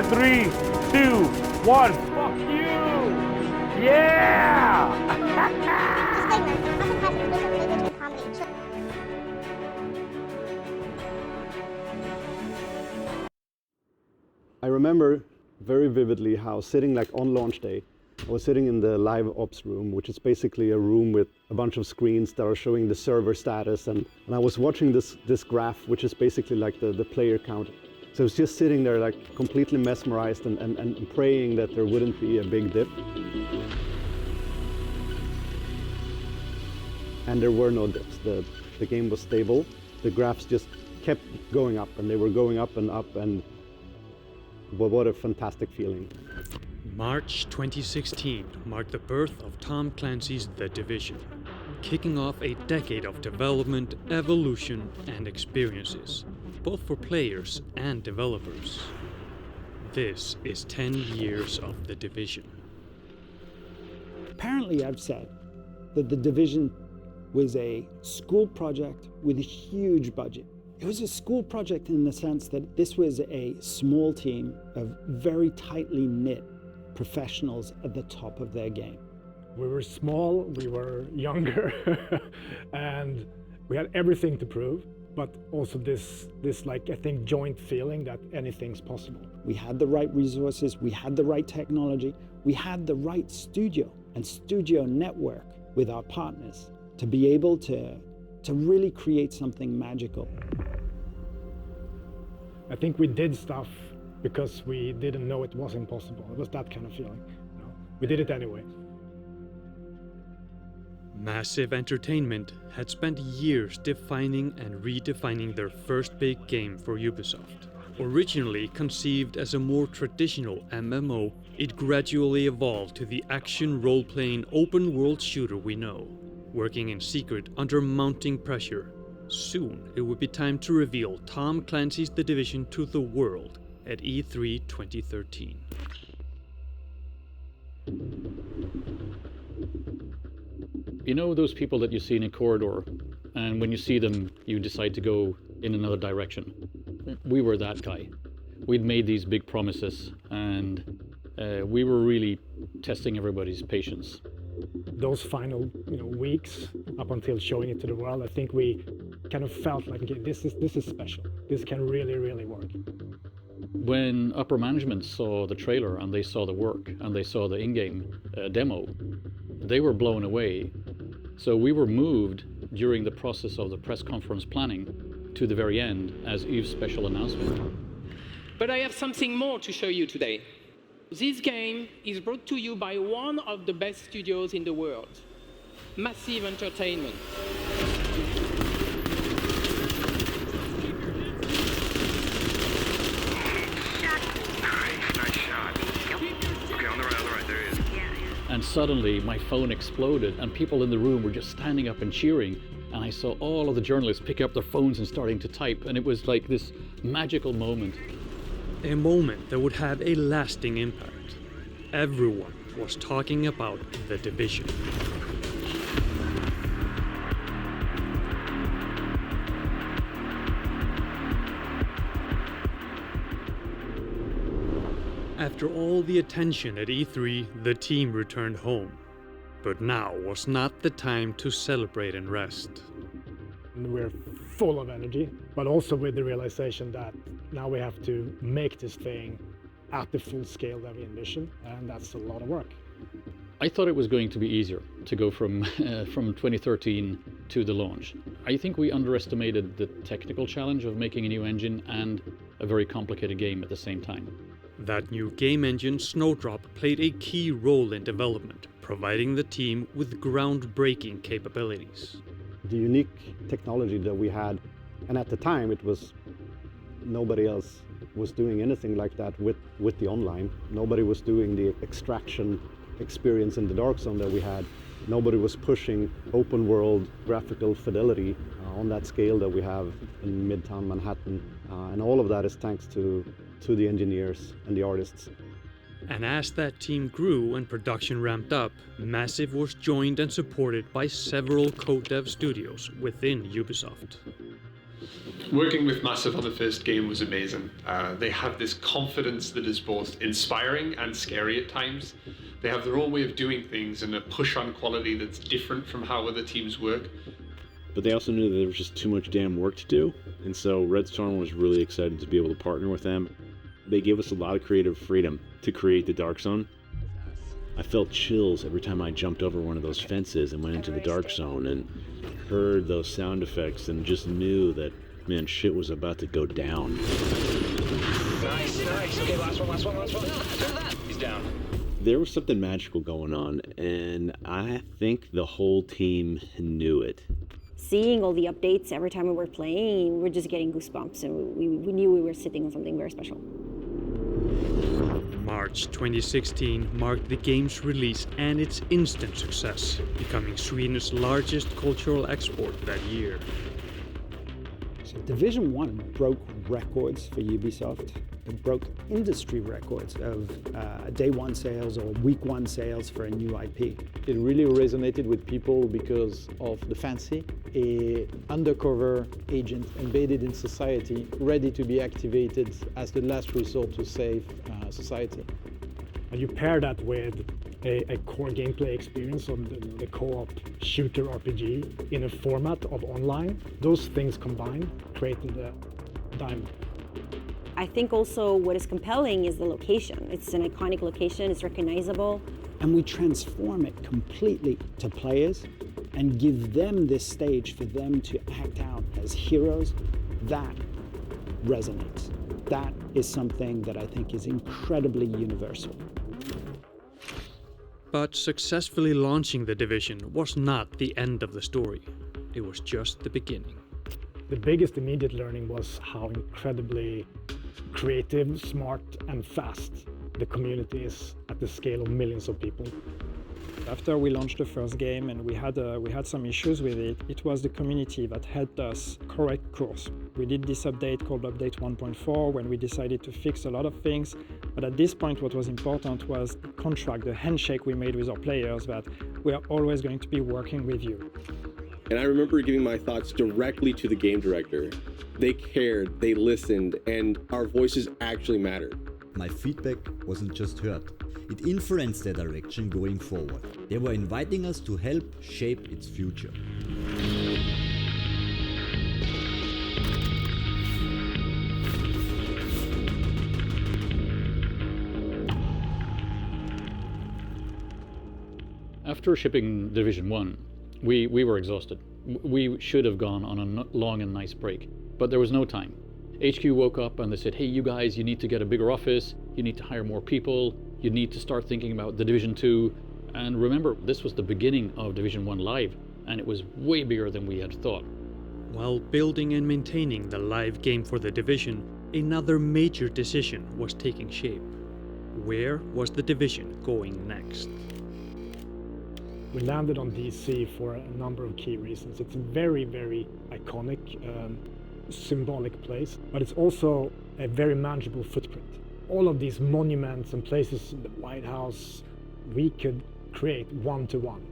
3, 2, 1. Fuck you! Yeah! I remember very vividly how sitting like on launch day, I was sitting in the live ops room, which is basically a room with a bunch of screens that are showing the server status, and I was watching this graph, which is basically like the player count. So I was just sitting there like completely mesmerized and praying that there wouldn't be a big dip. And there were no dips. The game was stable. The graphs just kept going up, and they were going up, and what a fantastic feeling. March 2016 marked the birth of Tom Clancy's The Division, kicking off a decade of development, evolution, and experiences, both for players and developers. This is 10 years of The Division. Apparently, I've said that The Division was a school project with a huge budget. It was a school project in the sense that this was a small team of very tightly knit professionals at the top of their game. We were small, we were younger, and we had everything to prove, but also this like, I think, joint feeling that anything's possible. We had the right resources, we had the right technology, we had the right studio and studio network with our partners to be able to really create something magical. I think we did stuff because we didn't know it was impossible. It was that kind of feeling. You know? We did it anyway. Massive Entertainment had spent years defining and redefining their first big game for Ubisoft. Originally conceived as a more traditional MMO, it gradually evolved to the action role-playing open-world shooter we know, working in secret under mounting pressure. Soon it would be time to reveal Tom Clancy's The Division to the world at E3 2013. You know those people that you see in a corridor, and when you see them, you decide to go in another direction? We were that guy. We'd made these big promises, and we were really testing everybody's patience. Those final weeks up until showing it to the world, I think we kind of felt like, okay, this is special. This can really work. When upper management saw the trailer and they saw the work and they saw the in-game demo, they were blown away. So we were moved during the process of the press conference planning to the very end as Yves' special announcement. But I have something more to show you today. This game is brought to you by one of the best studios in the world, Massive Entertainment. And suddenly my phone exploded and people in the room were just standing up and cheering. And I saw all of the journalists pick up their phones and starting to type. And it was like this magical moment. A moment that would have a lasting impact. Everyone was talking about The Division. After all the attention at E3, the team returned home. But now was not the time to celebrate and rest. We're full of energy, but also with the realization that now we have to make this thing at the full scale that we envision, and that's a lot of work. I thought it was going to be easier to go from 2013 to the launch. I think we underestimated the technical challenge of making a new engine and a very complicated game at the same time. That new game engine, Snowdrop, played a key role in development, providing the team with groundbreaking capabilities. The unique technology that we had, and at the time it was nobody else was doing anything like that with the online. Nobody was doing the extraction experience in the Dark Zone that we had. Nobody was pushing open world graphical fidelity on that scale that we have in Midtown Manhattan. And all of that is thanks to the engineers and the artists. And as that team grew and production ramped up, Massive was joined and supported by several co-dev studios within Ubisoft. Working with Massive on the first game was amazing. They have this confidence that is both inspiring and scary at times. They have their own way of doing things and a push on quality that's different from how other teams work. But they also knew that there was just too much damn work to do, and so Red Storm was really excited to be able to partner with them. They gave us a lot of creative freedom to create the Dark Zone. I felt chills every time I jumped over one of those fences and went into the Dark Zone and heard those sound effects and just knew that, man, shit was about to go down. Nice. Okay, last one. He's down. There was something magical going on, and I think the whole team knew it. Seeing all the updates every time we were playing, we're just getting goosebumps, and we knew we were sitting on something very special. March 2016 marked the game's release and its instant success, becoming Sweden's largest cultural export that year. So Division 1 broke records for Ubisoft. It broke industry records of day one sales or week one sales for a new IP. It really resonated with people because of the fancy, an undercover agent embedded in society, ready to be activated as the last resort to save society. And you pair that with a core gameplay experience of the co-op shooter RPG in a format of online. Those things combined created a diamond. I think also what is compelling is the location. It's an iconic location, it's recognizable. And we transform it completely to players and give them this stage for them to act out as heroes. That resonates. That is something that I think is incredibly universal. But successfully launching the Division was not the end of the story. It was just the beginning. The biggest immediate learning was how incredibly creative, smart, and fast the community is at the scale of millions of people. After we launched the first game and we had some issues with it, it was the community that helped us correct course. We did this update called Update 1.4 when we decided to fix a lot of things, but at this point what was important was the contract, the handshake we made with our players that we are always going to be working with you. And I remember giving my thoughts directly to the game director. They cared, they listened, and our voices actually mattered. My feedback wasn't just heard. It influenced their direction going forward. They were inviting us to help shape its future. After shipping Division 1, we were exhausted. We should have gone on a long and nice break, but there was no time. HQ woke up and they said, hey, you guys, you need to get a bigger office, you need to hire more people, you need to start thinking about the Division 2. And remember, this was the beginning of Division 1 Live, and it was way bigger than we had thought. While building and maintaining the live game for the Division, another major decision was taking shape. Where was the Division going next? We landed on DC for a number of key reasons. It's a very, very iconic, symbolic place, but it's also a very manageable footprint. All of these monuments and places in the White House, we could create one-to-one.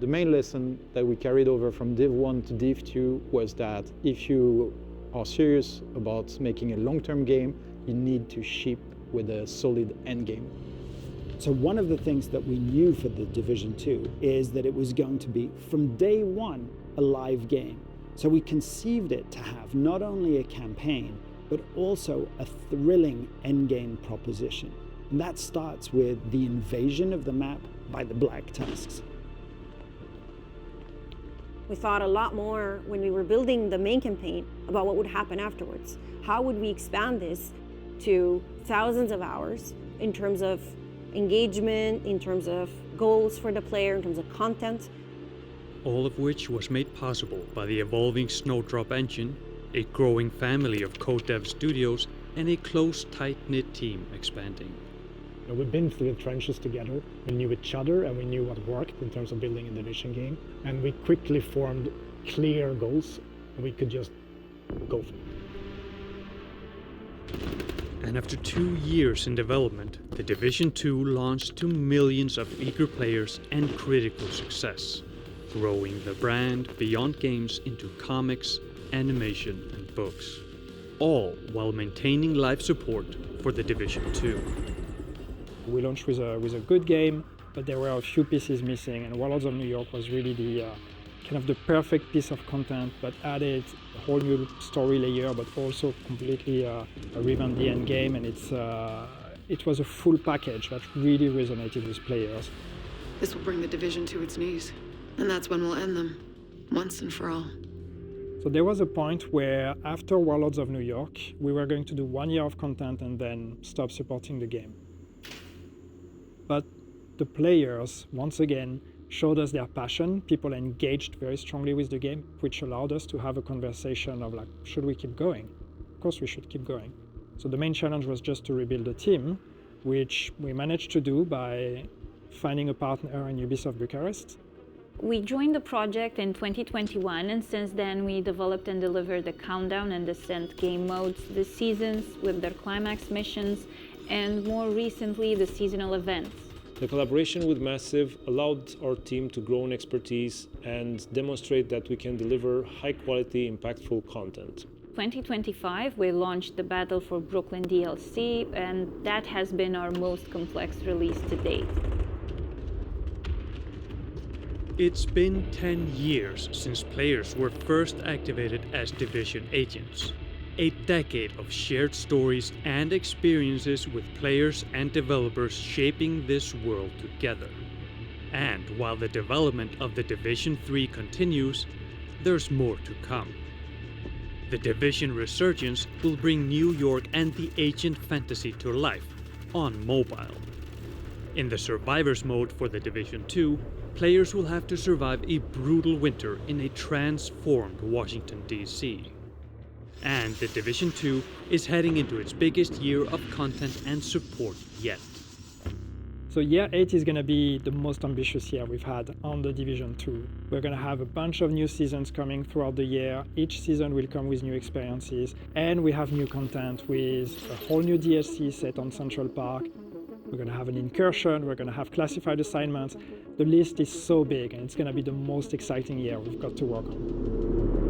The main lesson that we carried over from Div 1 to Div 2 was that if you are serious about making a long-term game, you need to ship with a solid end game. So one of the things that we knew for the Division 2 is that it was going to be, from day one, a live game. So we conceived it to have not only a campaign, but also a thrilling endgame proposition. And that starts with the invasion of the map by the Black Tusks. We thought a lot more when we were building the main campaign about what would happen afterwards. How would we expand this to thousands of hours in terms of engagement, in terms of goals for the player, in terms of content. All of which was made possible by the evolving Snowdrop engine, a growing family of code dev studios, and a close, tight-knit team expanding. We've been through the trenches together. We knew each other and we knew what worked in terms of building a Division game. And we quickly formed clear goals and we could just go for it. And after 2 years in development, the Division 2 launched to millions of eager players and critical success, growing the brand beyond games into comics, animation, and books, all while maintaining live support for The Division 2. We launched with a good game, but there were a few pieces missing, and Warlords of New York was really the kind of the perfect piece of content, but added a whole new story layer, but also completely revamped the end game, and it was a full package that really resonated with players. This will bring the Division to its knees, and that's when we'll end them, once and for all. So there was a point where after Warlords of New York, we were going to do 1 year of content and then stop supporting the game. But the players, once again, showed us their passion. People engaged very strongly with the game, which allowed us to have a conversation of like, should we keep going? Of course we should keep going. So the main challenge was just to rebuild a team, which we managed to do by finding a partner in Ubisoft Bucharest. We joined the project in 2021, and since then we developed and delivered the Countdown and Descent game modes, the seasons with their climax missions, and more recently the seasonal events. The collaboration with Massive allowed our team to grow in expertise and demonstrate that we can deliver high-quality, impactful content. 2025, we launched the Battle for Brooklyn DLC, and that has been our most complex release to date. It's been 10 years since players were first activated as Division agents. A decade of shared stories and experiences with players and developers shaping this world together. And while the development of The Division 3 continues, there's more to come. The Division Resurgence will bring New York and the ancient fantasy to life on mobile. In the Survivors mode for The Division 2, players will have to survive a brutal winter in a transformed Washington, D.C. And The Division 2 is heading into its biggest year of content and support yet. So year 8 is going to be the most ambitious year we've had on The Division 2. We're going to have a bunch of new seasons coming throughout the year. Each season will come with new experiences, and we have new content with a whole new DLC set on Central Park. We're going to have an incursion, we're going to have classified assignments. The list is so big, and it's going to be the most exciting year we've got to work on.